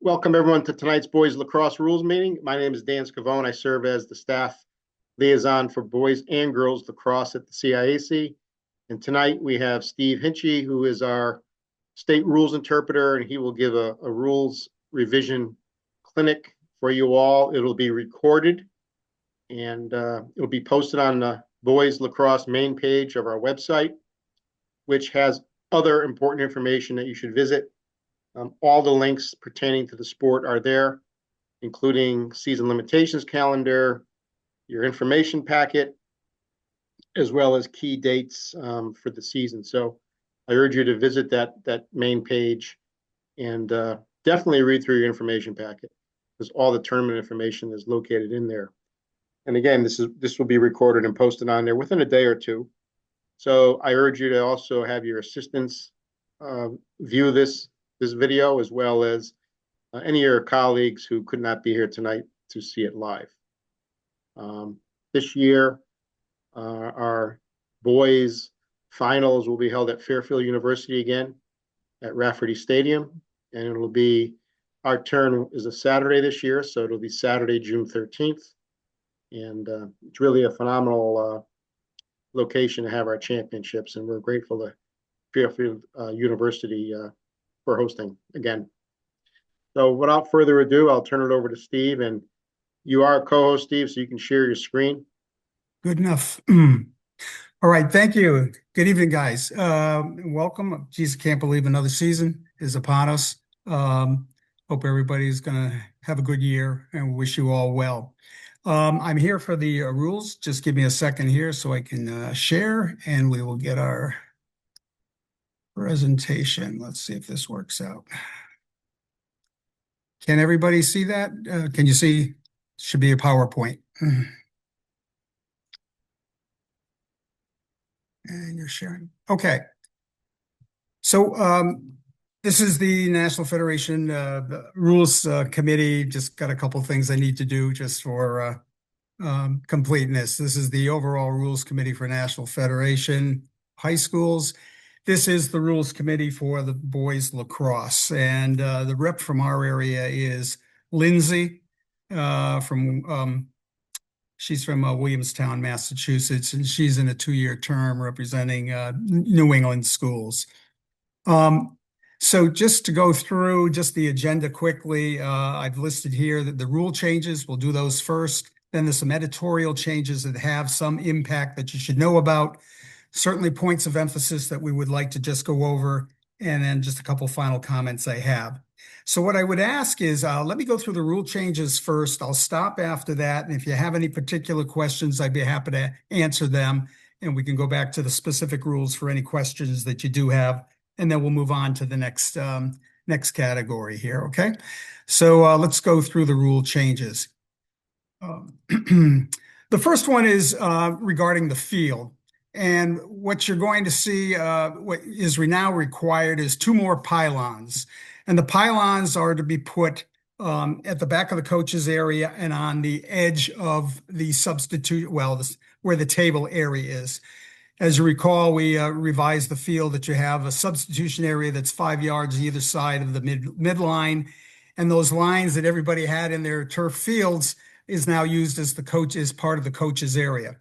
Welcome everyone to tonight's boys lacrosse rules meeting. My name is Dan Scavone. I serve as the staff liaison for boys and girls lacrosse at the CIAC. And tonight we have Steve Hinchy, who is our state rules interpreter, and he will give a rules revision clinic for you all. It'll be recorded and it'll be posted on the boys lacrosse main page of our website, which has other important information that you should visit. All the links pertaining to the sport are there, including season limitations calendar, your information packet, as well as key dates for the season. So I urge you to visit that main page and definitely read through your information packet, because all the tournament information is located in there. And again, this will be recorded and posted on there within a day or two. So I urge you to also have your assistants view this video, as well as any of your colleagues who could not be here tonight to see it live. This year, our boys finals will be held at Fairfield University again at Rafferty Stadium, and it'll be, our turn is a Saturday this year, so it'll be Saturday, June 13th. And it's really a phenomenal location to have our championships, and we're grateful to Fairfield University for hosting again. So without further ado, I'll turn it over to Steve, and you are a co-host, Steve, so you can share your screen. Good enough. All right, thank you. Good evening, guys. Welcome. Geez, I can't believe another season is upon us. Hope everybody's going to have a good year and wish you all well. I'm here for the rules. Just give me a second here so I can share, and we will get our presentation. Let's see if this works out. Can everybody see that? Can you see? Should be a PowerPoint. And you're sharing. Okay. So this is the National Federation Rules Committee. Just got a couple things I need to do just for completeness. This is the overall Rules Committee for National Federation High Schools. This is the Rules Committee for the boys lacrosse. And the rep from our area is Lindsay she's from Williamstown, Massachusetts, and she's in a 2-year term representing New England schools. So just to go through just the agenda quickly, I've listed here that the rule changes, we'll do those first. Then there's some editorial changes that have some impact that you should know about. Certainly points of emphasis that we would like to just go over, and then just a couple final comments I have. So what I would ask is, let me go through the rule changes first. I'll stop after that. And if you have any particular questions, I'd be happy to answer them. And we can go back to the specific rules for any questions that you do have. And then we'll move on to the next category here, okay? So let's go through the rule changes. The first one is regarding the field. And what you're going to see, what is now required is 2 more pylons. And the pylons are to be put at the back of the coach's area and on the edge of the substitute, well, where the table area is. As you recall, we revised the field that you have a substitution area that's 5 yards either side of the midline. And those lines that everybody had in their turf fields is now used as part of the coach's area.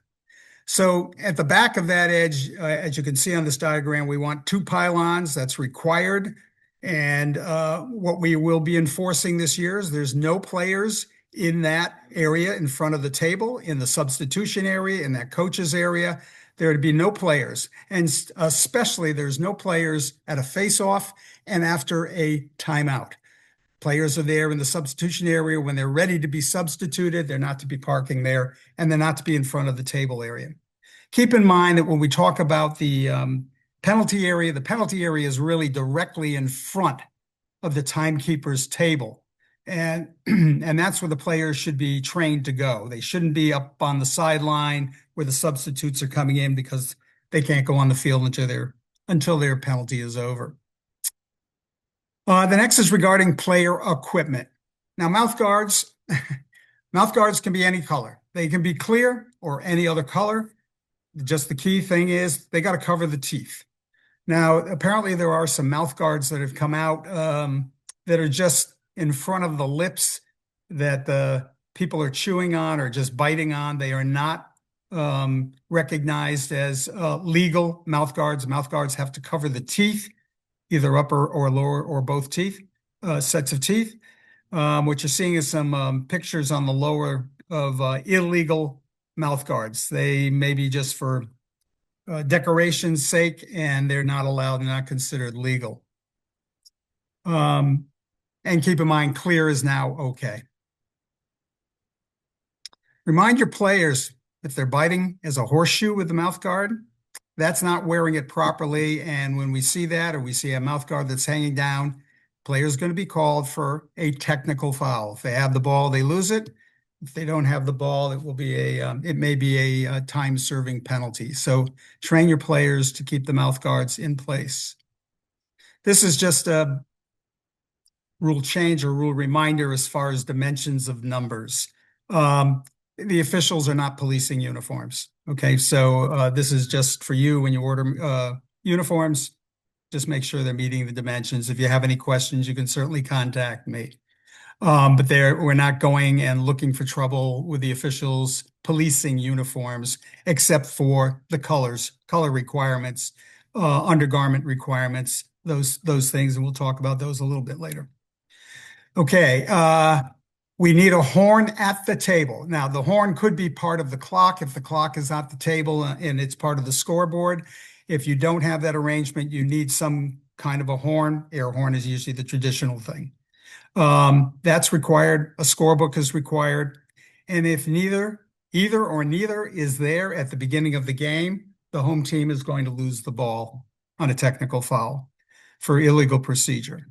So at the back of that edge, as you can see on this diagram, we want 2 pylons. That's required. And what we will be enforcing this year is there's no players in that area in front of the table, in the substitution area, in that coach's area. There would be no players. And especially there's no players at a face-off and after a timeout. Players are there in the substitution area when they're ready to be substituted. They're not to be parking there, and they're not to be in front of the table area. Keep in mind that when we talk about the penalty area is really directly in front of the timekeeper's table. And that's where the players should be trained to go. They shouldn't be up on the sideline where the substitutes are coming in, because they can't go on the field until their penalty is over. The next is regarding player equipment. Now, mouth guards can be any color. They can be clear or any other color. Just the key thing is they got to cover the teeth. Now, apparently there are some mouth guards that have come out that are just in front of the lips that the people are chewing on or just biting on. They are not recognized as legal mouth guards. Mouth guards have to cover the teeth, either upper or lower or both teeth, sets of teeth. What you're seeing is some pictures on the lower of illegal mouth guards. They may be just for decoration's sake, and they're not allowed, they're not considered legal. And keep in mind, clear is now okay. Remind your players if they're biting as a horseshoe with the mouth guard, that's not wearing it properly. And when we see that, or we see a mouth guard that's hanging down, player's going to be called for a technical foul. If they have the ball, they lose it. If they don't have the ball, it will be it may be a time-serving penalty. So train your players to keep the mouth guards in place. This is just a rule change or rule reminder as far as dimensions of numbers. The officials are not policing uniforms. Okay, so this is just for you when you order uniforms. Just make sure they're meeting the dimensions. If you have any questions, you can certainly contact me. But we're not going and looking for trouble with the officials policing uniforms, except for the color requirements, undergarment requirements, those things, and we'll talk about those a little bit later. Okay, we need a horn at the table. Now, the horn could be part of the clock if the clock is at the table and it's part of the scoreboard. If you don't have that arrangement, you need some kind of a horn. Air horn is usually the traditional thing. That's required. A scorebook is required. And if either or neither is there at the beginning of the game, the home team is going to lose the ball on a technical foul for illegal procedure.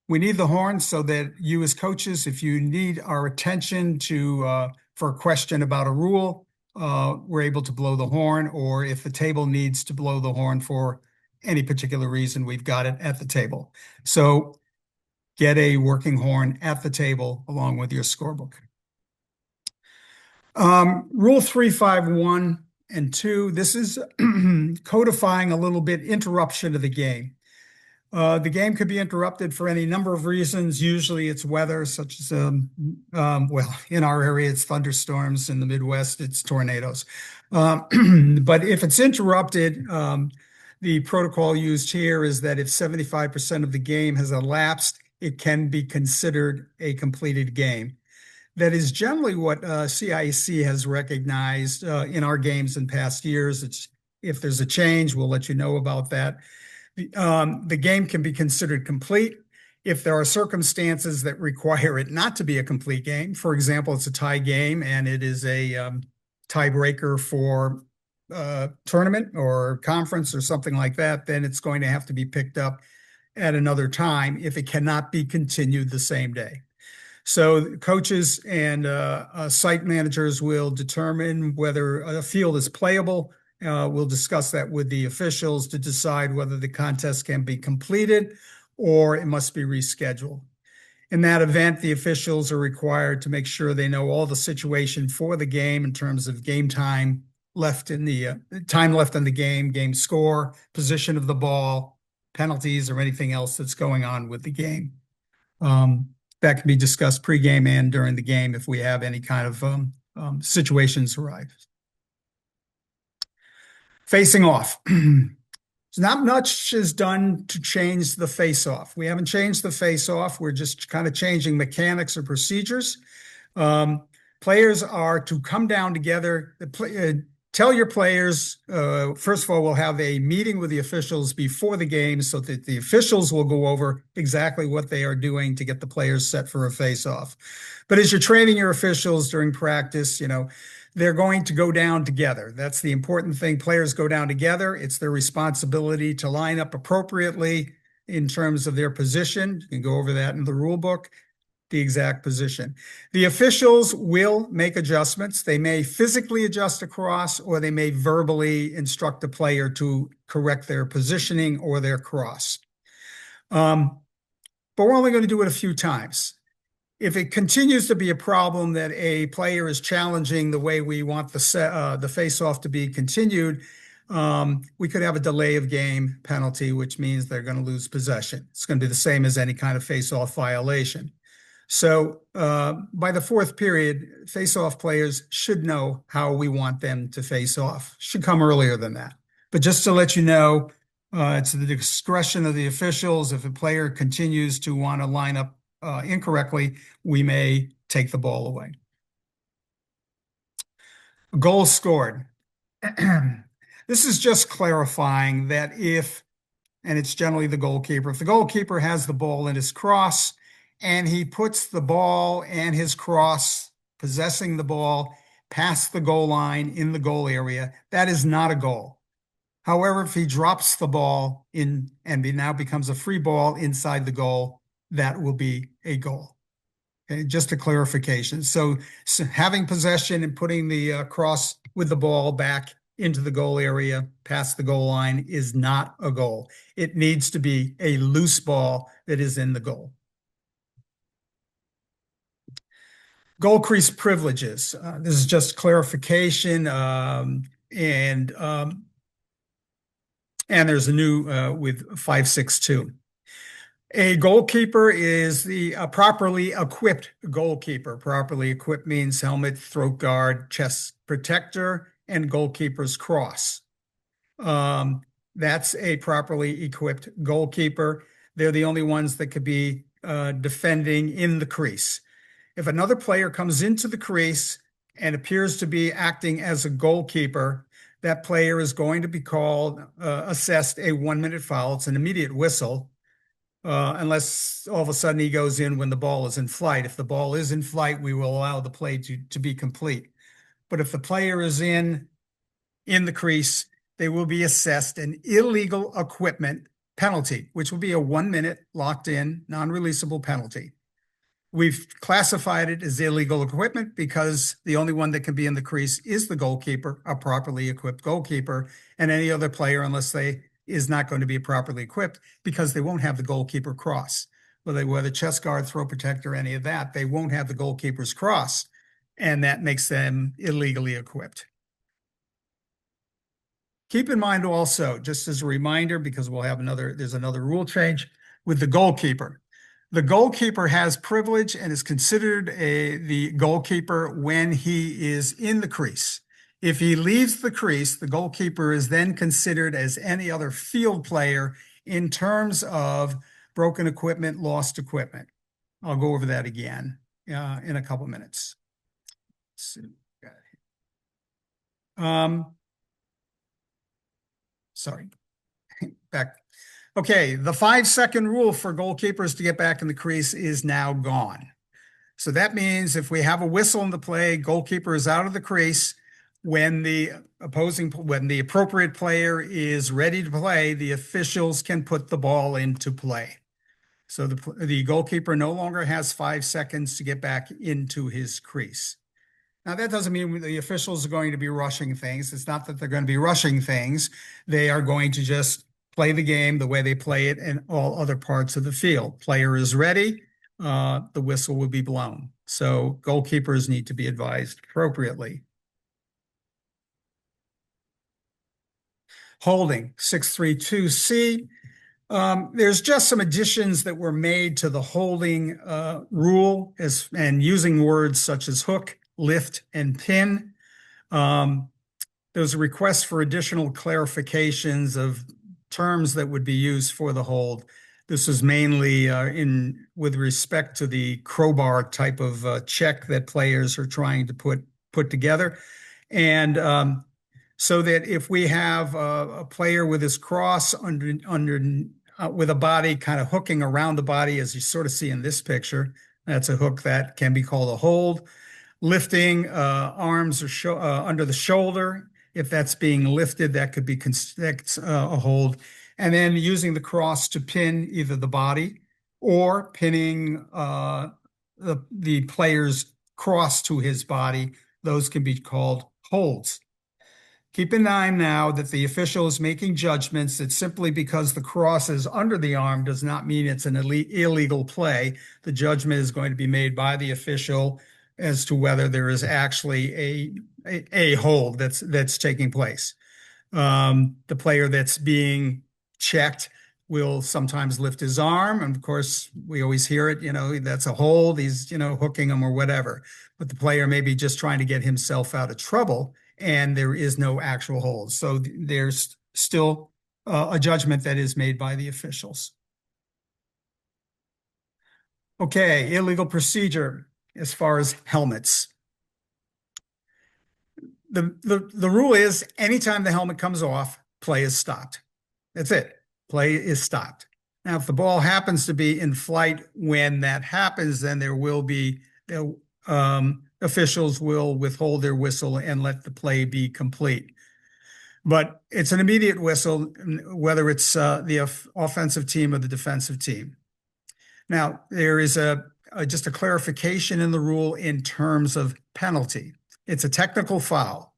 We need the horn so that you as coaches, if you need our attention for a question about a rule, we're able to blow the horn, or if the table needs to blow the horn for any particular reason, we've got it at the table. So get a working horn at the table along with your scorebook. Rule 351 and 2, this is codifying a little bit interruption of the game. The game could be interrupted for any number of reasons. Usually it's weather, such as, well, in our area, it's thunderstorms. In the Midwest, it's tornadoes. But if it's interrupted, the protocol used here is that if 75% of the game has elapsed, it can be considered a completed game. That is generally what CIAC has recognized in our games in past years. It's, if there's a change, we'll let you know about that. The game can be considered complete if there are circumstances that require it not to be a complete game. For example, it's a tie game and it is a tiebreaker for tournament or conference or something like that, then it's going to have to be picked up at another time if it cannot be continued the same day. So coaches and site managers will determine whether a field is playable. We'll discuss that with the officials to decide whether the contest can be completed or it must be rescheduled. In that event, the officials are required to make sure they know all the situation for the game in terms of game time left in the time left in the game score, position of the ball, penalties, or anything else that's going on with the game. That can be discussed pregame and during the game if we have any kind of situations arise. Facing off. Not much is done to change the face-off. We haven't changed the face-off. We're just kind of changing mechanics or procedures. Players are to come down together. Tell your players, first of all, we'll have a meeting with the officials before the game so that the officials will go over exactly what they are doing to get the players set for a face-off. But as you're training your officials during practice, you know, they're going to go down together. That's the important thing. Players go down together. It's their responsibility to line up appropriately in terms of their position. You can go over that in the rule book, the exact position. The officials will make adjustments. They may physically adjust across, or they may verbally instruct the player to correct their positioning or their cross. But we're only going to do it a few times. If it continues to be a problem that a player is challenging the way we want the face-off to be continued, we could have a delay of game penalty, which means they're going to lose possession. It's going to be the same as any kind of face-off violation. So by the fourth period, face-off players should know how we want them to face off. Should come earlier than that. But just to let you know, it's the discretion of the officials. If a player continues to want to line up incorrectly, we may take the ball away. Goal scored. This is just clarifying that and it's generally the goalkeeper, if the goalkeeper has the ball in his cross and he puts the ball and his cross, possessing the ball, past the goal line in the goal area, that is not a goal. However, if he drops the ball in and it now becomes a free ball inside the goal, that will be a goal. Okay, just a clarification. So having possession and putting the cross with the ball back into the goal area, past the goal line, is not a goal. It needs to be a loose ball that is in the goal. Goal crease privileges. This is just clarification, and there's a new with 562. A goalkeeper is the properly equipped goalkeeper. Properly equipped means helmet, throat guard, chest protector, and goalkeeper's cross. That's a properly equipped goalkeeper. They're the only ones that could be defending in the crease. If another player comes into the crease and appears to be acting as a goalkeeper, that player is going to be assessed a 1-minute foul. It's an immediate whistle. Unless all of a sudden he goes in when the ball is in flight. If the ball is in flight, we will allow the play to be complete. But if the player is in the crease, they will be assessed an illegal equipment penalty, which will be a 1-minute locked-in, non-releasable penalty. We've classified it as illegal equipment because the only one that can be in the crease is the goalkeeper, a properly equipped goalkeeper, and any other player, unless they is not going to be properly equipped, because they won't have the goalkeeper cross. Whether chest guard, throat protector, any of that, they won't have the goalkeeper's cross, and that makes them illegally equipped. Keep in mind also, just as a reminder, because there's another rule change with the goalkeeper. The goalkeeper has privilege and is considered the goalkeeper when he is in the crease. If he leaves the crease, the goalkeeper is then considered as any other field player in terms of broken equipment, lost equipment. I'll go over that again in a couple minutes. Sorry, back. Okay, the 5-second rule for goalkeepers to get back in the crease is now gone. So that means if we have a whistle in the play, goalkeeper is out of the crease. When the appropriate player is ready to play, the officials can put the ball into play. So the goalkeeper no longer has 5 seconds to get back into his crease. Now, that doesn't mean the officials are going to be rushing things. It's not that they're going to be rushing things. They are going to just play the game the way they play it in all other parts of the field. Player is ready, the whistle will be blown. So goalkeepers need to be advised appropriately. Holding, 632C. There's just some additions that were made to the holding rule and using words such as hook, lift, and pin. There's a request for additional clarifications of terms that would be used for the hold. This is mainly with respect to the crowbar type of check that players are trying to put together. And so that if we have a player with his cross with a body kind of hooking around the body, as you sort of see in this picture, that's a hook that can be called a hold. Lifting arms or under the shoulder, if that's being lifted, that could be a hold. And then using the cross to pin either the body or pinning the player's cross to his body, those can be called holds. Keep in mind now that the official is making judgments that simply because the cross is under the arm does not mean it's an illegal play. The judgment is going to be made by the official as to whether there is actually a hold that's taking place. The player that's being checked will sometimes lift his arm. And of course, we always hear it, that's a hold. He's, hooking him or whatever. But the player may be just trying to get himself out of trouble, and there is no actual hold. So there's still a judgment that is made by the officials. Okay, illegal procedure as far as helmets. The rule is anytime the helmet comes off, play is stopped. That's it. Play is stopped. Now, if the ball happens to be in flight when that happens, then there will be officials will withhold their whistle and let the play be complete. But it's an immediate whistle, whether it's the offensive team or the defensive team. Now, there is just a clarification in the rule in terms of penalty. It's a technical foul.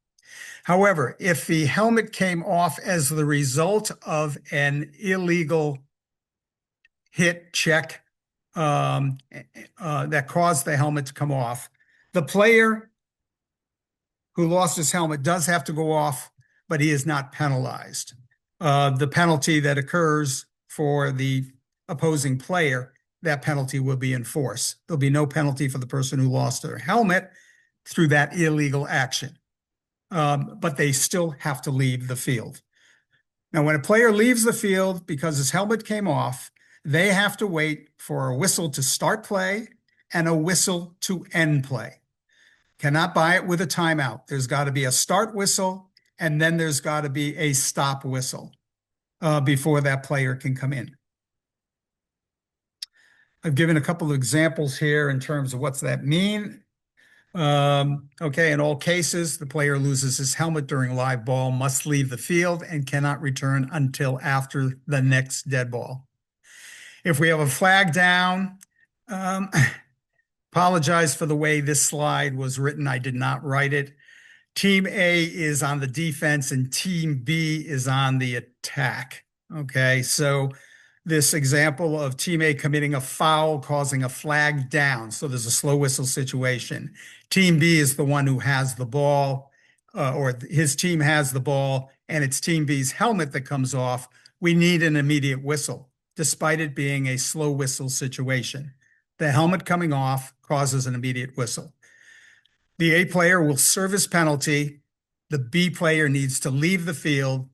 However, if the helmet came off as the result of an illegal hit check that caused the helmet to come off, the player who lost his helmet does have to go off, but he is not penalized. The penalty that occurs for the opposing player, that penalty will be enforced. There'll be no penalty for the person who lost their helmet through that illegal action. But they still have to leave the field. Now, when a player leaves the field because his helmet came off, they have to wait for a whistle to start play and a whistle to end play. Cannot buy it with a timeout. There's got to be a start whistle, and then there's got to be a stop whistle before that player can come in. I've given a couple of examples here in terms of what's that mean. Okay, in all cases, the player loses his helmet during live ball, must leave the field, and cannot return until after the next dead ball. If we have a flag down, apologize for the way this slide was written. I did not write it. Team A is on the defense and Team B is on the attack. Okay, so this example of Team A committing a foul causing a flag down. So there's a slow whistle situation. Team B is the one who has the ball, or his team has the ball, and it's Team B's helmet that comes off. We need an immediate whistle, despite it being a slow whistle situation. The helmet coming off causes an immediate whistle. The A player will serve his penalty. The B player needs to leave the field,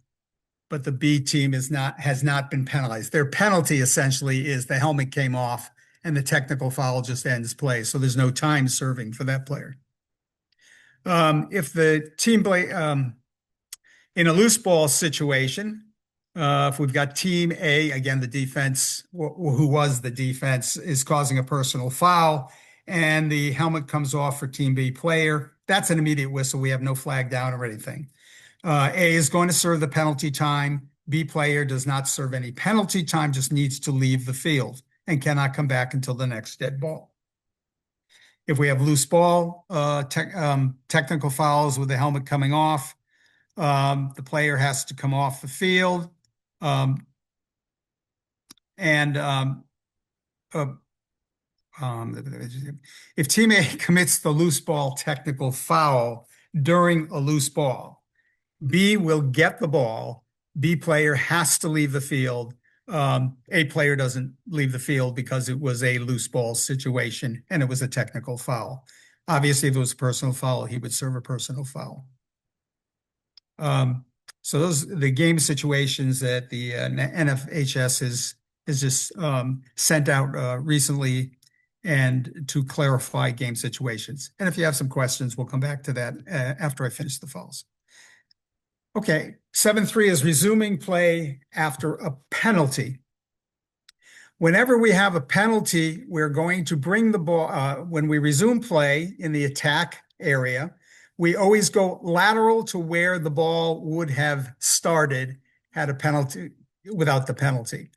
but the B team has not been penalized. Their penalty essentially is the helmet came off and the technical foul just ends play. So there's no time serving for that player. If the team play in a loose ball situation, if we've got Team A, again, the defense, who was the defense, is causing a personal foul, and the helmet comes off for Team B player, that's an immediate whistle. We have no flag down or anything. A is going to serve the penalty time. B player does not serve any penalty time, just needs to leave the field and cannot come back until the next dead ball. If we have loose ball, technical fouls with the helmet coming off, the player has to come off the field. If Team A commits the loose ball technical foul during a loose ball, B will get the ball. B player has to leave the field. A player doesn't leave the field because it was a loose ball situation and it was a technical foul. Obviously, if it was a personal foul, he would serve a personal foul. So those are the game situations that the NFHS has just sent out recently and to clarify game situations. And if you have some questions, we'll come back to that after I finish the fouls. Okay, 7-3 is resuming play after a penalty. Whenever we have a penalty, we're going to bring the ball, when we resume play in the attack area, we always go lateral to where the ball would have started had a penalty without the penalty.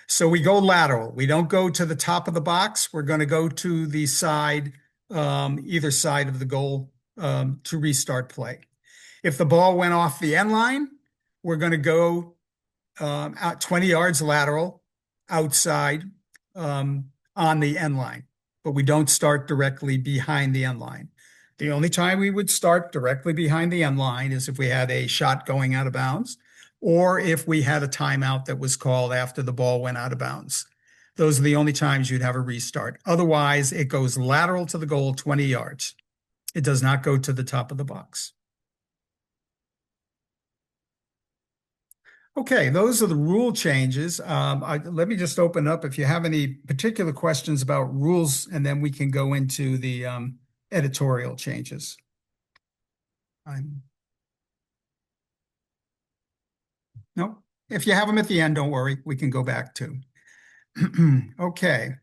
So we go lateral. We don't go to the top of the box. We're going to go to the side, either side of the goal to restart play. If the ball went off the end line, we're going to go out 20 yards lateral outside on the end line, but we don't start directly behind the end line. The only time we would start directly behind the end line is if we had a shot going out of bounds, or if we had a timeout that was called after the ball went out of bounds. Those are the only times you'd have a restart. Otherwise, it goes lateral to the goal 20 yards. It does not go to the top of the box. Okay, those are the rule changes. Let me just open up if you have any particular questions about rules, and then we can go into the editorial changes. No, if you have them at the end, don't worry. We can go back to. Okay.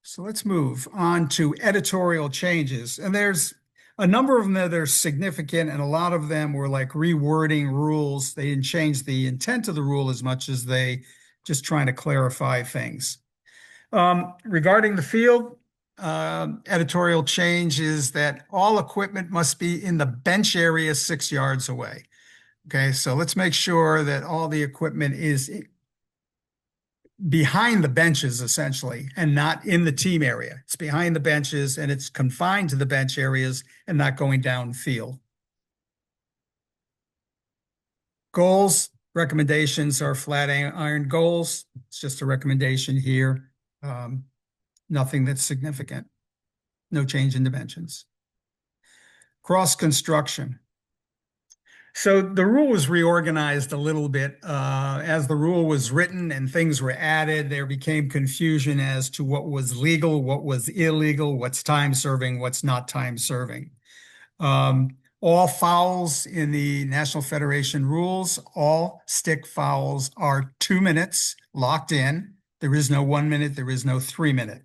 So let's move on to editorial changes. And there's a number of them that are significant, and a lot of them were like rewording rules. They didn't change the intent of the rule as much as they just trying to clarify things. Regarding the field, editorial change is that all equipment must be in the bench area 6 yards away. Okay, so let's make sure that all the equipment is behind the benches, essentially, and not in the team area. It's behind the benches and it's confined to the bench areas and not going downfield. Goals, recommendations are flat iron goals. It's just a recommendation here. Nothing that's significant. No change in dimensions. Cross construction. So the rule was reorganized a little bit. As the rule was written and things were added, there became confusion as to what was legal, what was illegal, what's time serving, what's not time serving. All fouls in the National Federation rules, all stick fouls are 2 minutes locked in. There is no 1 minute, there is no 3 minute.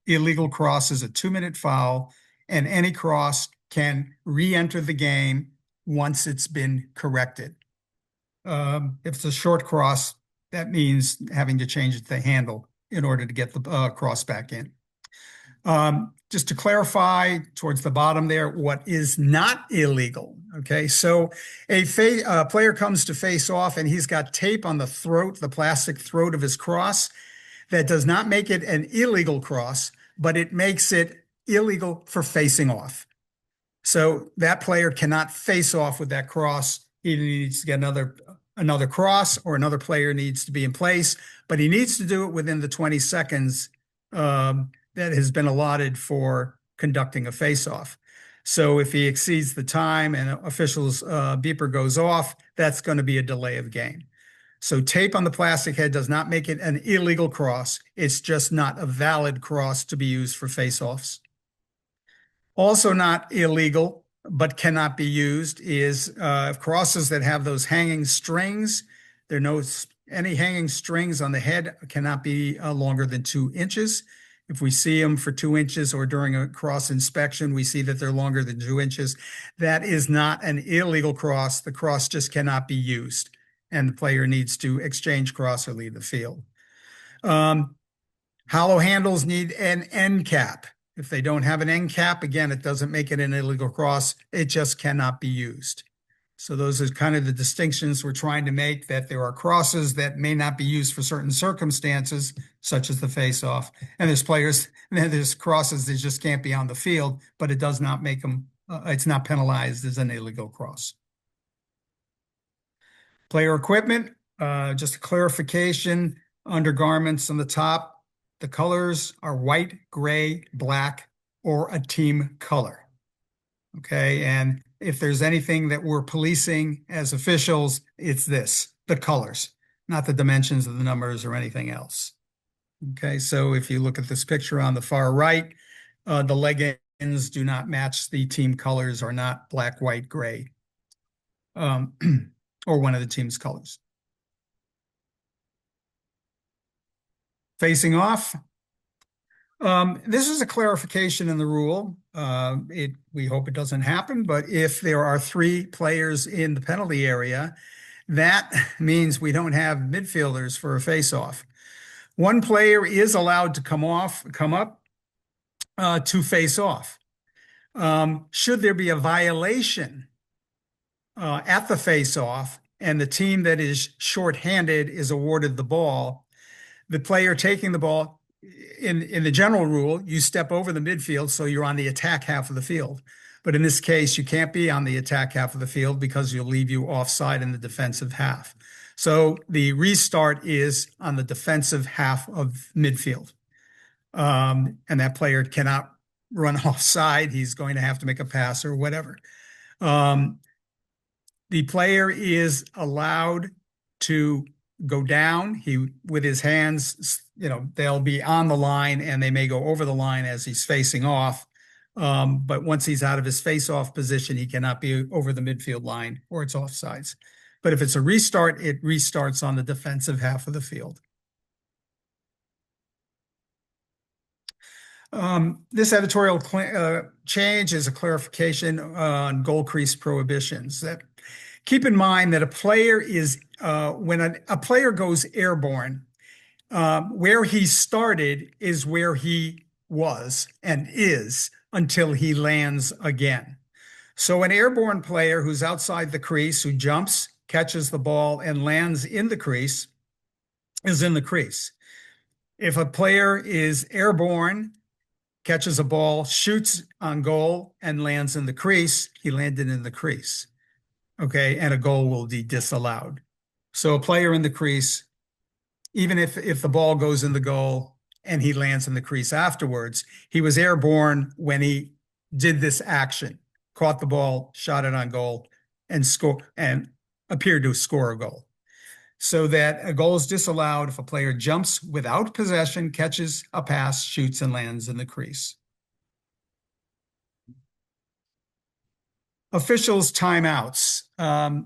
Illegal cross is a 2-minute foul, and any cross can re-enter the game once it's been corrected. If it's a short cross, that means having to change the handle in order to get the cross back in. Just to clarify towards the bottom there, what is not illegal. Okay, so a player comes to face off and he's got tape on the throat, the plastic throat of his cross. That does not make it an illegal cross, but it makes it illegal for facing off. So that player cannot face off with that cross. He needs to get another cross, or another player needs to be in place, but he needs to do it within the 20 seconds that has been allotted for conducting a face-off. So if he exceeds the time and official's beeper goes off, that's going to be a delay of game. So tape on the plastic head does not make it an illegal cross. It's just not a valid cross to be used for face-offs. Also not illegal, but cannot be used is crosses that have those hanging strings. Any hanging strings on the head cannot be longer than 2 inches. If we see them for 2 inches or during a cross inspection, we see that they're longer than 2 inches. That is not an illegal cross. The cross just cannot be used, and the player needs to exchange cross or leave the field. Hollow handles need an end cap. If they don't have an end cap, again, it doesn't make it an illegal cross. It just cannot be used. So those are kind of the distinctions we're trying to make, that there are crosses that may not be used for certain circumstances, such as the face-off. And there's crosses that just can't be on the field, but it does not make them, it's not penalized as an illegal cross. Player equipment, just a clarification, undergarments on the top. The colors are white, gray, black, or a team color. Okay, and if there's anything that we're policing as officials, it's this, the colors, not the dimensions of the numbers or anything else. Okay, so if you look at this picture on the far right, the leggings do not match the team colors, are not black, white, gray, or one of the team's colors. Facing off. This is a clarification in the rule. We hope it doesn't happen, but if there are 3 players in the penalty area, that means we don't have midfielders for a face-off. 1 player is allowed to come up to face off. Should there be a violation at the face-off and the team that is shorthanded is awarded the ball, the player taking the ball, in the general rule, you step over the midfield, so you're on the attack half of the field. But in this case, you can't be on the attack half of the field because you'll leave you offside in the defensive half. So the restart is on the defensive half of midfield. And that player cannot run offside. He's going to have to make a pass or whatever. The player is allowed to go down. He, with his hands, they'll be on the line and they may go over the line as he's facing off. But once he's out of his face-off position, he cannot be over the midfield line or it's offsides. But if it's a restart, it restarts on the defensive half of the field. This editorial change is a clarification on goal crease prohibitions. That keep in mind that a player is when a player goes airborne, where he started is where he was and is until he lands again. So an airborne player who's outside the crease, who jumps, catches the ball, and lands in the crease, is in the crease. If a player is airborne, catches a ball, shoots on goal, and lands in the crease, he landed in the crease. Okay, and a goal will be disallowed. So a player in the crease, even if the ball goes in the goal and he lands in the crease afterwards, he was airborne when he did this action, caught the ball, shot it on goal, and appeared to score a goal. So that a goal is disallowed if a player jumps without possession, catches a pass, shoots, and lands in the crease. Officials' timeouts. A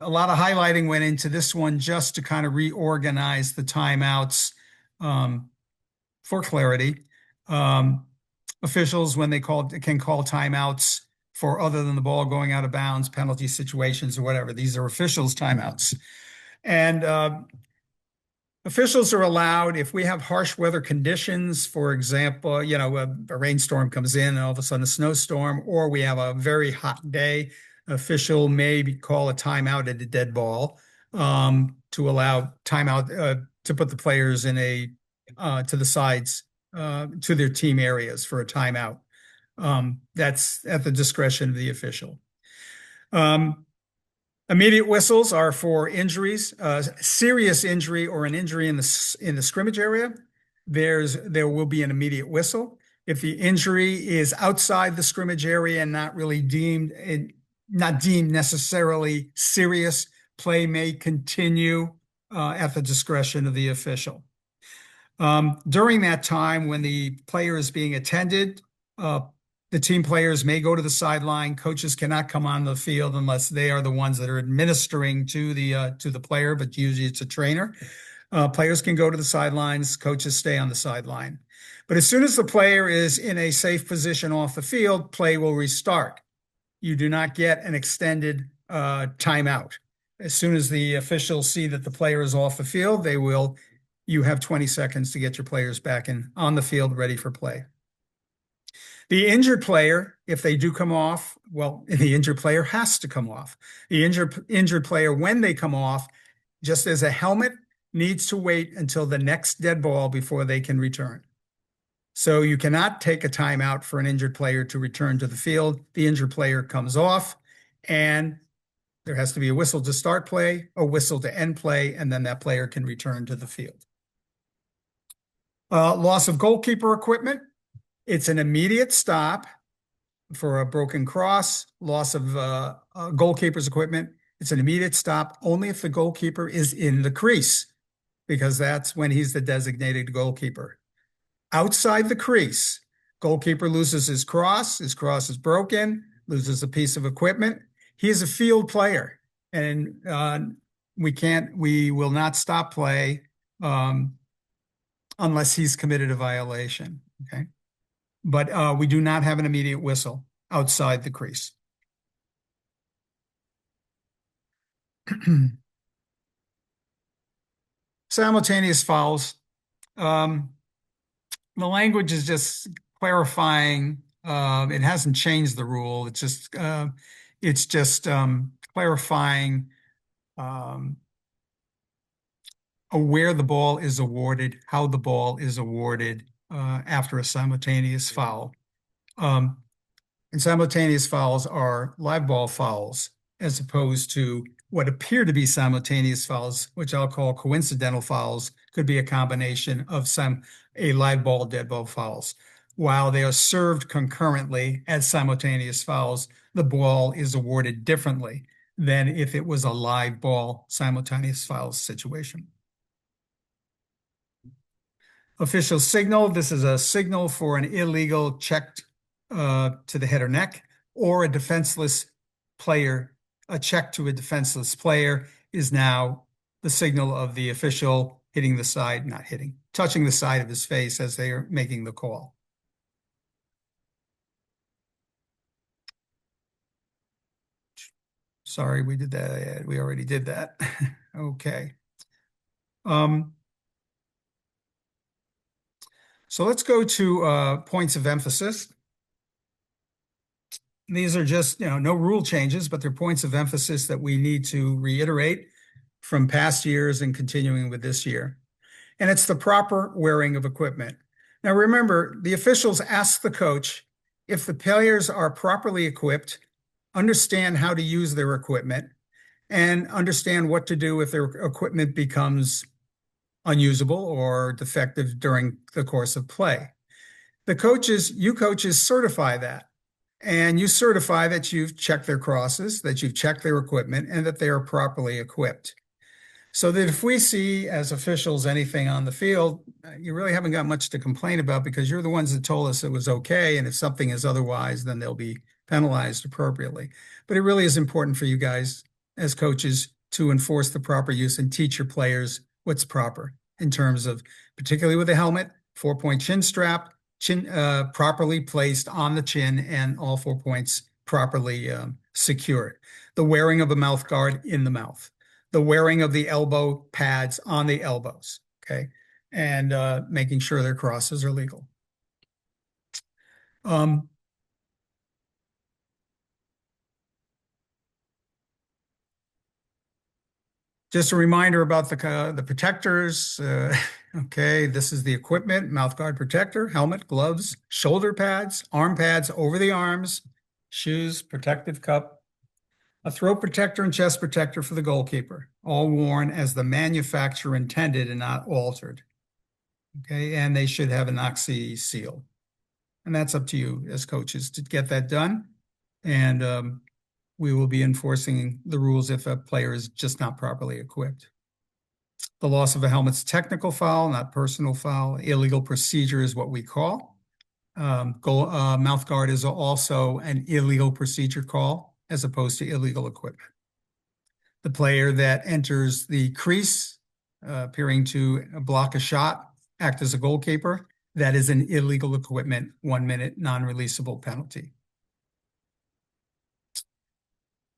lot of highlighting went into this one just to kind of reorganize the timeouts for clarity. Officials, when they can call timeouts for other than the ball going out of bounds, penalty situations, or whatever. These are officials' timeouts. And officials are allowed, if we have harsh weather conditions, for example, a rainstorm comes in and all of a sudden a snowstorm, or we have a very hot day, official may call a timeout at a dead ball to allow timeout to put the players in to the sides, to their team areas for a timeout. That's at the discretion of the official. Immediate whistles are for injuries, serious injury or an injury in the scrimmage area. There will be an immediate whistle. If the injury is outside the scrimmage area and not deemed necessarily serious, play may continue at the discretion of the official. During that time, when the player is being attended, the team players may go to the sideline. Coaches cannot come on the field unless they are the ones that are administering to the player, but usually it's a trainer. Players can go to the sidelines. Coaches stay on the sideline. But as soon as the player is in a safe position off the field, play will restart. You do not get an extended timeout. As soon as the officials see that the player is off the field, you have 20 seconds to get your players back on the field ready for play. The injured player, if they do come off, the injured player has to come off. The injured player, when they come off, just as a helmet, needs to wait until the next dead ball before they can return. So you cannot take a timeout for an injured player to return to the field. The injured player comes off, and there has to be a whistle to start play, a whistle to end play, and then that player can return to the field. Loss of goalkeeper equipment. It's an immediate stop for a broken cross, loss of goalkeeper's equipment. It's an immediate stop only if the goalkeeper is in the crease, because that's when he's the designated goalkeeper. Outside the crease, goalkeeper loses his cross is broken, loses a piece of equipment. He is a field player, and we will not stop play unless he's committed a violation, okay? But we do not have an immediate whistle outside the crease. Simultaneous fouls. The language is just clarifying. It hasn't changed the rule. It's just clarifying where the ball is awarded, how the ball is awarded after a simultaneous foul. And simultaneous fouls are live ball fouls, as opposed to what appear to be simultaneous fouls, which I'll call coincidental fouls, could be a combination of a live ball, dead ball fouls. While they are served concurrently as simultaneous fouls, the ball is awarded differently than if it was a live ball simultaneous fouls situation. Official signal. This is a signal for an illegal check to the head or neck, or a defenseless player. A check to a defenseless player is now the signal of the official hitting the side, not hitting, touching the side of his face as they are making the call. Sorry, we did that. We already did that. Okay. So let's go to points of emphasis. These are just, no rule changes, but they're points of emphasis that we need to reiterate from past years and continuing with this year. And it's the proper wearing of equipment. Now, remember, the officials ask the coach if the players are properly equipped, understand how to use their equipment, and understand what to do if their equipment becomes unusable or defective during the course of play. You coaches certify that. And you certify that you've checked their crosses, that you've checked their equipment, and that they are properly equipped. So that if we see as officials anything on the field, you really haven't got much to complain about, because you're the ones that told us it was okay. And if something is otherwise, then they'll be penalized appropriately. But it really is important for you guys as coaches to enforce the proper use and teach your players what's proper in terms of, particularly with the helmet, 4-point chin strap, chin properly placed on the chin, and all 4 points properly secured. The wearing of a mouth guard in the mouth. The wearing of the elbow pads on the elbows, okay? And making sure their crosses are legal. Just a reminder about the protectors. Okay, this is the equipment: mouth guard protector, helmet, gloves, shoulder pads, arm pads over the arms, shoes, protective cup, a throat protector and chest protector for the goalkeeper, all worn as the manufacturer intended and not altered. Okay, and they should have an oxy seal. And that's up to you as coaches to get that done. And we will be enforcing the rules if a player is just not properly equipped. The loss of a helmet's technical foul, not personal foul. Illegal procedure is what we call. Mouth guard is also an illegal procedure call as opposed to illegal equipment. The player that enters the crease, appearing to block a shot, act as a goalkeeper, that is an illegal equipment, 1 minute non-releasable penalty.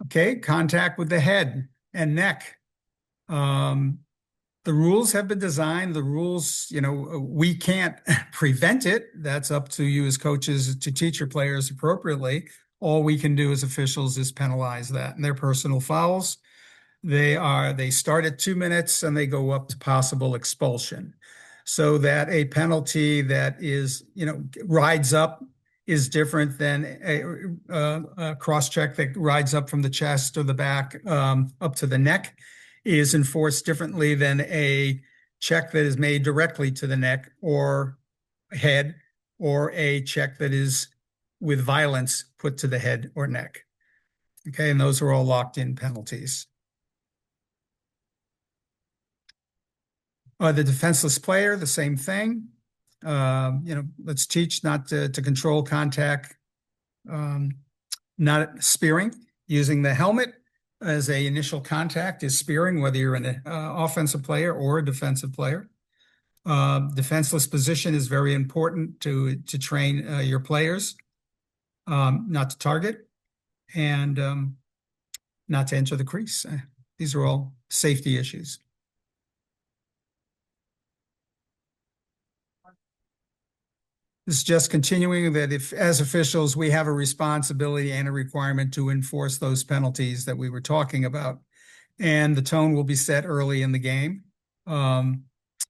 Okay, contact with the head and neck. The rules have been designed. The rules, we can't prevent it. That's up to you as coaches to teach your players appropriately. All we can do as officials is penalize that. And they're personal fouls. They start at 2 minutes and they go up to possible expulsion. So that a penalty that is, rides up is different than a cross check that rides up from the chest or the back up to the neck, is enforced differently than a check that is made directly to the neck or head, or a check that is with violence put to the head or neck. Okay, and those are all locked in penalties. The defenseless player, the same thing. Let's teach not to control contact, not spearing. Using the helmet as a initial contact is spearing, whether you're an offensive player or a defensive player. Defenseless position is very important to train your players, not to target, and not to enter the crease. These are all safety issues. This is just continuing that if, as officials, we have a responsibility and a requirement to enforce those penalties that we were talking about. And the tone will be set early in the game. And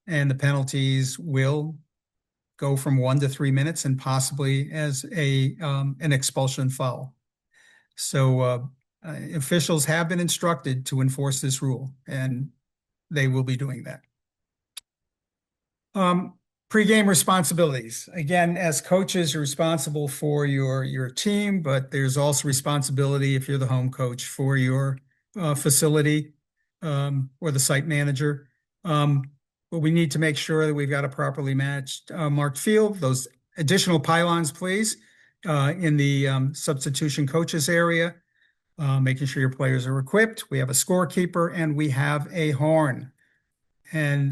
the penalties will go from 1 to 3 minutes and possibly as an expulsion foul. So officials have been instructed to enforce this rule, and they will be doing that. Pre-game responsibilities. Again, as coaches, you're responsible for your team, but there's also responsibility if you're the home coach for your facility or the site manager. But we need to make sure that we've got a properly marked field. Those additional pylons, please, in the substitution coaches area, making sure your players are equipped. We have a scorekeeper and we have a horn. And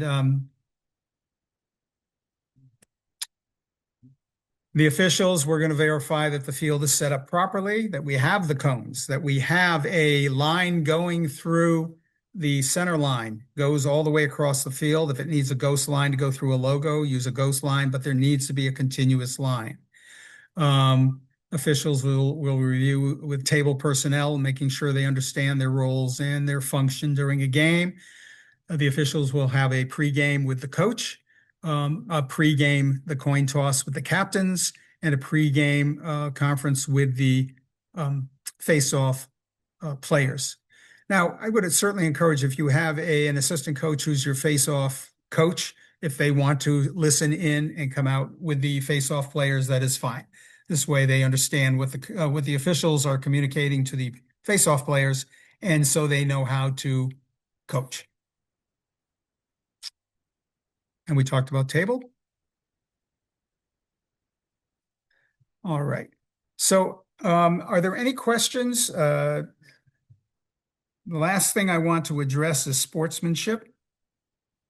the officials, we're going to verify that the field is set up properly, that we have the cones, that we have a line going through the center line, goes all the way across the field. If it needs a ghost line to go through a logo, use a ghost line, but there needs to be a continuous line. Officials will review with table personnel, making sure they understand their roles and their function during a game. The officials will have a pregame with the coach, a pregame, the coin toss with the captains, and a pregame conference with the face-off players. Now, I would certainly encourage if you have an assistant coach who's your face-off coach, if they want to listen in and come out with the face-off players, that is fine. This way they understand what the officials are communicating to the face-off players, and so they know how to coach. And we talked about table. All right. So are there any questions? The last thing I want to address is sportsmanship.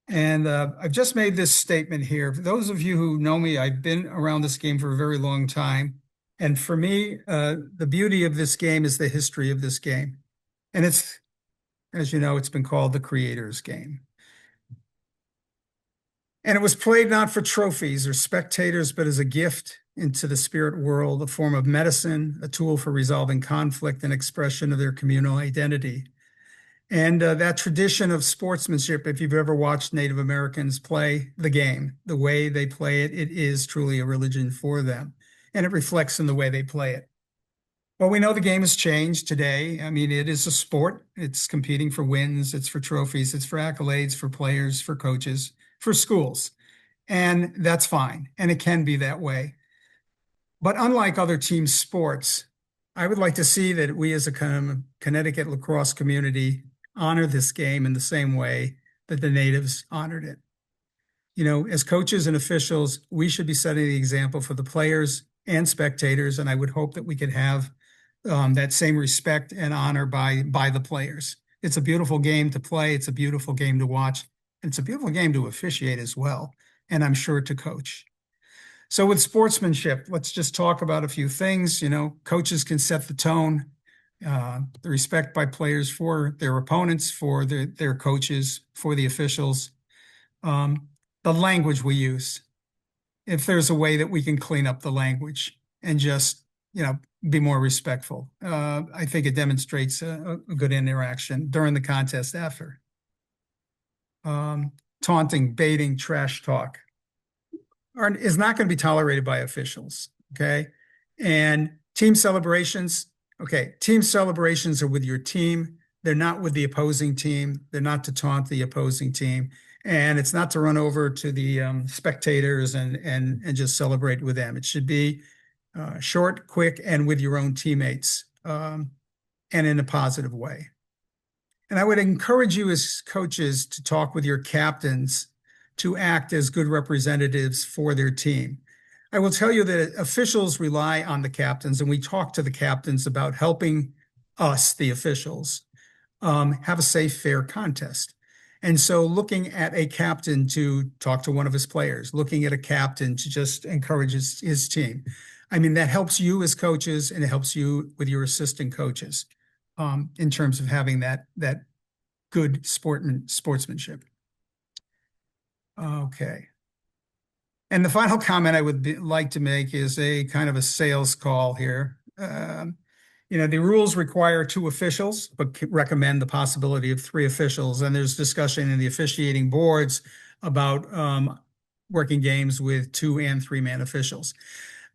And I've just made this statement here. For those of you who know me, I've been around this game for a very long time. And for me, the beauty of this game is the history of this game. And it's, as you know, it's been called the creator's game. And it was played not for trophies or spectators, but as a gift into the spirit world, a form of medicine, a tool for resolving conflict and expression of their communal identity. And that tradition of sportsmanship, if you've ever watched Native Americans play the game, the way they play it, it is truly a religion for them. And it reflects in the way they play it. Well, we know the game has changed today. I mean, it is a sport. It's competing for wins. It's for trophies. It's for accolades, for players, for coaches, for schools. And that's fine. And it can be that way. But unlike other team sports, I would like to see that we as a Connecticut lacrosse community honor this game in the same way that the natives honored it. You know, as coaches and officials, we should be setting the example for the players and spectators. And I would hope that we could have that same respect and honor by the players. It's a beautiful game to play. It's a beautiful game to watch. It's a beautiful game to officiate as well. And I'm sure to coach. So with sportsmanship, let's just talk about a few things. You know, coaches can set the tone, the respect by players for their opponents, for their coaches, for the officials, the language we use. If there's a way that we can clean up the language and just, you know, be more respectful, I think it demonstrates a good interaction during the contest after. Taunting, baiting, trash talk is not going to be tolerated by officials, okay? And team celebrations, okay, team celebrations are with your team. They're not with the opposing team. They're not to taunt the opposing team. And it's not to run over to the spectators and just celebrate with them. It should be short, quick, and with your own teammates, and in a positive way. And I would encourage you as coaches to talk with your captains to act as good representatives for their team. I will tell you that officials rely on the captains, and we talk to the captains about helping us, the officials, have a safe, fair contest. And so looking at a captain to talk to one of his players, looking at a captain to just encourage his team. I mean, that helps you as coaches, and it helps you with your assistant coaches in terms of having that good sportsmanship. Okay. And the final comment I would like to make is a kind of a sales call here. You know, the rules require 2 officials, but recommend the possibility of 3 officials. And there's discussion in the officiating boards about working games with 2 and 3-man officials.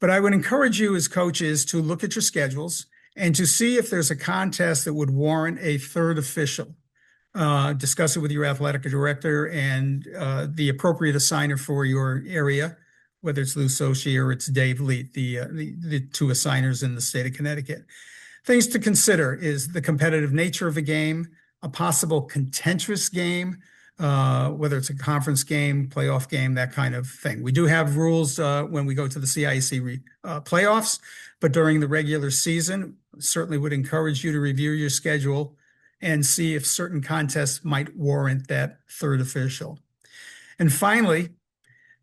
But I would encourage you as coaches to look at your schedules and to see if there's a contest that would warrant a third official. Discuss it with your athletic director and the appropriate assigner for your area, whether it's Lou Sochi or it's Dave Leet, the 2 assigners in the state of Connecticut. Things to consider is the competitive nature of the game, a possible contentious game, whether it's a conference game, playoff game, that kind of thing. We do have rules when we go to the CIAC playoffs, but during the regular season, certainly would encourage you to review your schedule and see if certain contests might warrant that third official. And finally,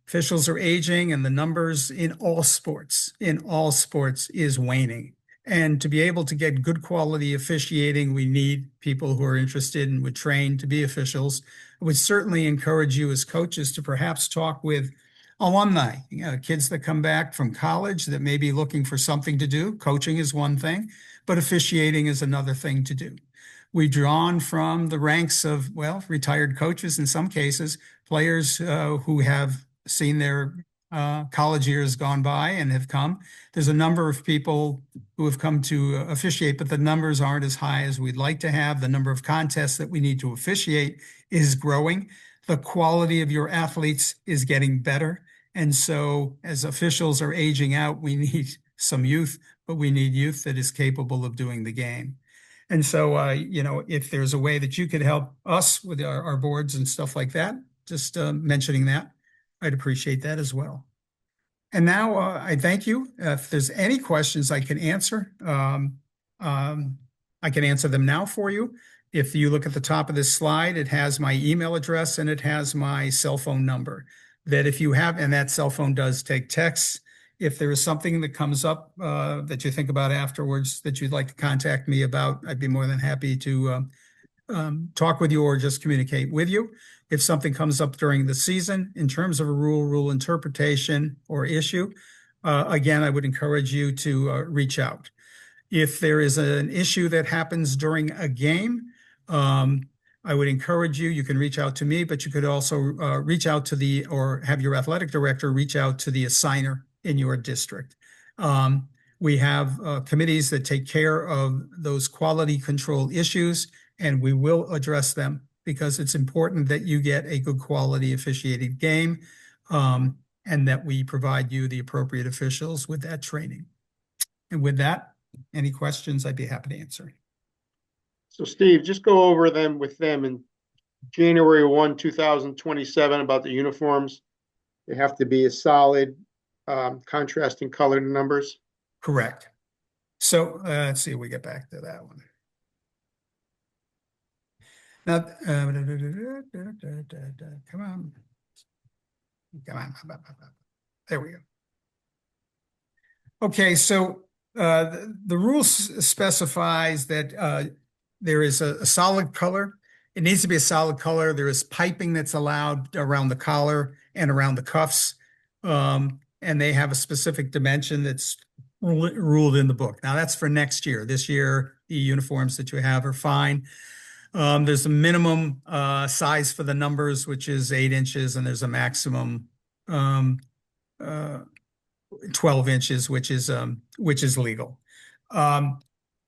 officials are aging and the numbers in all sports is waning. And to be able to get good quality officiating, we need people who are interested and would train to be officials. I would certainly encourage you as coaches to perhaps talk with alumni, kids that come back from college that may be looking for something to do. Coaching is one thing, but officiating is another thing to do. We've drawn from the ranks of, retired coaches in some cases, players who have seen their college years gone by and have come. There's a number of people who have come to officiate, but the numbers aren't as high as we'd like to have. The number of contests that we need to officiate is growing. The quality of your athletes is getting better. And so as officials are aging out, we need some youth, but we need youth that is capable of doing the game. And so, if there's a way that you could help us with our boards and stuff like that, just mentioning that, I'd appreciate that as well. And now I thank you. If there's any questions I can answer, I can answer them now for you. If you look at the top of this slide, it has my email address and it has my cell phone number. That if you have, and that cell phone does take texts, if there is something that comes up that you think about afterwards that you'd like to contact me about, I'd be more than happy to talk with you or just communicate with you. If something comes up during the season in terms of a rule interpretation or issue, again, I would encourage you to reach out. If there is an issue that happens during a game, I would encourage you, you can reach out to me, but you could also reach out to or have your athletic director reach out to the assigner in your district. We have committees that take care of those quality control issues, and we will address them because it's important that you get a good quality officiated game and that we provide you the appropriate officials with that training. And with that, any questions, I'd be happy to answer. So Steve, just go over them with them in January 1, 2027 about the uniforms. They have to be a solid contrasting color numbers. Correct. So let's see if we get back to that one. Now, come on. There we go. Okay, so the rules specifies that there is a solid color. It needs to be a solid color. There is piping that's allowed around the collar and around the cuffs. And they have a specific dimension that's ruled in the book. Now that's for next year. This year, the uniforms that you have are fine. There's a minimum size for the numbers, which is 8 inches, and there's a maximum 12 inches, which is legal.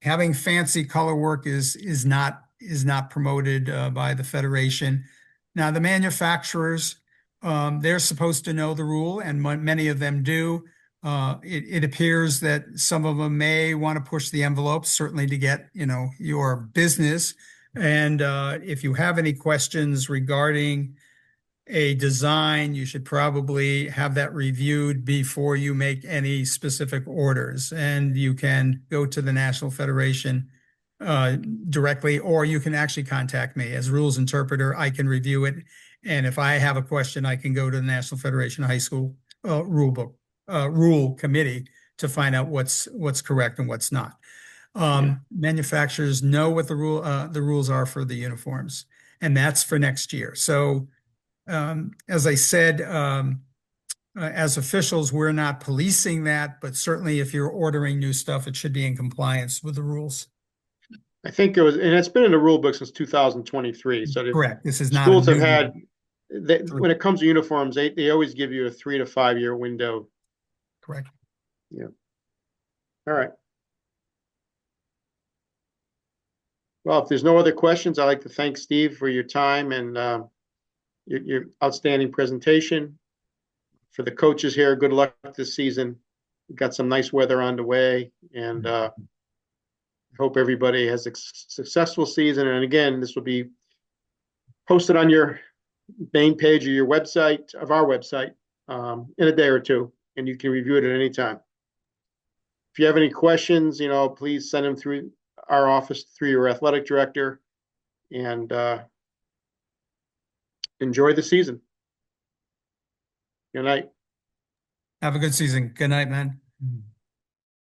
Having fancy color work is not promoted by the Federation. Now, the manufacturers, they're supposed to know the rule, and many of them do. It appears that some of them may want to push the envelope, certainly to get your business. And if you have any questions regarding a design, you should probably have that reviewed before you make any specific orders. And you can go to the National Federation directly, or you can actually contact me as rules interpreter. I can review it. And if I have a question, I can go to the National Federation High School rule committee to find out what's correct and what's not. Manufacturers know what the rules are for the uniforms, and that's for next year. So, as I said, as officials, we're not policing that, but certainly if you're ordering new stuff, it should be in compliance with the rules. I think it was, and it's been in the rule book since 2023. So correct. This is not schools have had when it comes to uniforms, they always give you a 3 to 5 year window. Correct. Yeah. All right. Well, if there's no other questions, I'd like to thank Steve for your time and your outstanding presentation. For the coaches here, good luck this season. We've got some nice weather on the way, and hope everybody has a successful season. And again, this will be posted on your main page of your website, of our website, in a day or two, and you can review it at any time. If you have any questions, please send them through our office, through your athletic director, and enjoy the season. Good night. Have a good season. Good night, man.